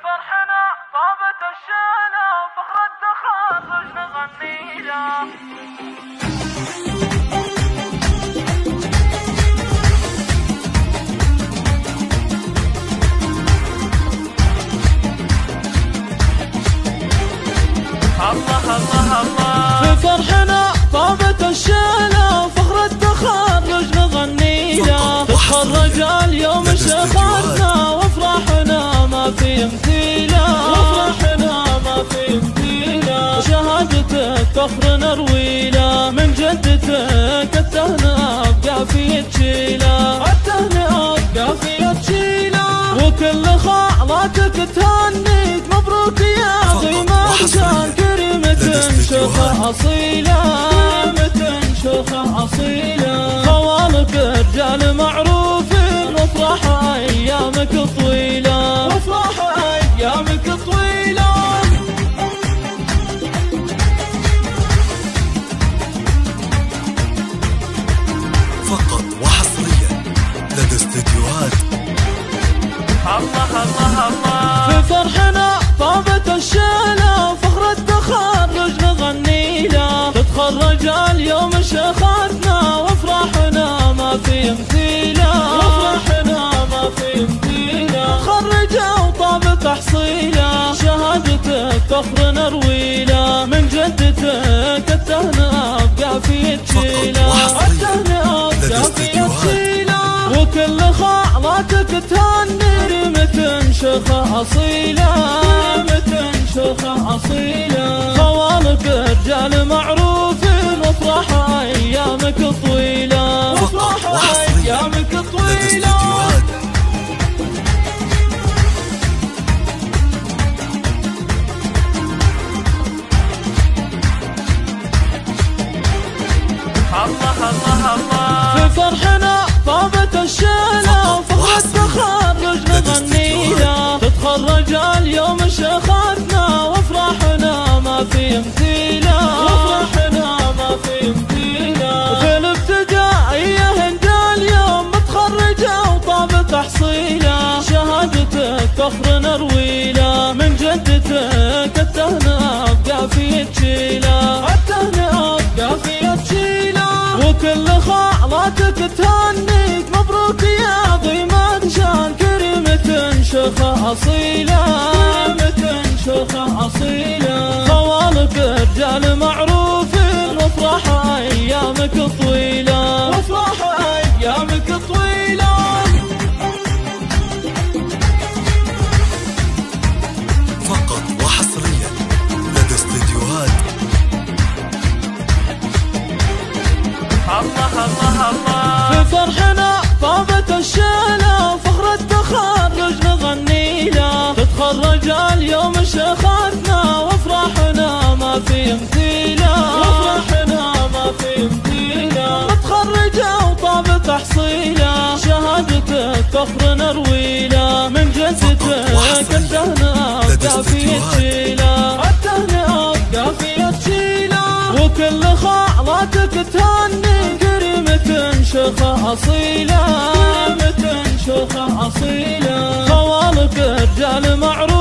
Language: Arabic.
فرحنا طابت الشالة فخر التخرج نغني له. الله الله الله في فرحنا طابت الشالة فخر التخرج نغني له. تخرج اليوم شيخاتنا وافراحنا ما في مثيله، وافراحنا ما في مثيله. شهادتك فخر نروي له، من جدتك التهنئة بقافية شيله، التهنئة بقافية شيله. وكل خالاتك تهنيك مبروك يا ضيمة رجال كريمة شيخة أصيلة، كريمة شيخة أصيلة. خوالك رجال معروفين وافراح أيامك طويلة، وافراح أيامك طويلة. فقط وحصريا لدى استديوهات الله الله الله. في فرحنا طابت الشالة فخر التخرج نغني له. تتخرج اليوم شيخاتنا وافراحنا ما في مثيله، وافراحنا ما في مثيله. تخرجوا وطاب تحصيله، شهادتك فخر نروي له، من جدتك التهنئة بقافية شيله، التهنئة بقافية شيله. وكل خالاتك تهني كريمة شيخة أصيلة، كريمة شيخة أصيلة. خوالك رجال معروفين وافراح أيامك طويلة، وافراح أيامك طويلة. الله الله الله. في فرحنا طابت الشالة فخر التخرج نغني له. تتخرج اليوم شيخاتنا وافراحنا ما في مثيله، وافراحنا ما في مثيله. في الابتدائية هند اليوم متخرجة وطاب تحصيله، شهادتك فخر نروي له، من جدتك التهنئة بقافية شيله، التهنئة بقافية شيله. وكل خالاتك تهنيك مبروك يا ضيمة رجال كريمة شيخة أصيلة، كريمة شيخة أصيلة. خوالك رجال معروفين وافراح أيامك طويلة، وافراح أيامك طويلة. فقط وحصريا لدى استديوهات الله الله الله. في فرحنا طابت الشالة فخر التخرج نغني له. تتخرج اليوم شيخاتنا وافراحنا ما في مثيله، وافراحنا ما في مثيله. متخرجة وطاب تحصيله، شهادتك فخر نروي له، من جدتك التهنئة بقافية شيله، التهنئة بقافية شيله. وكل خالاتك تهني كريمة شيخة أصيلة، كريمة شيخة أصيلة. خوالك رجال معروف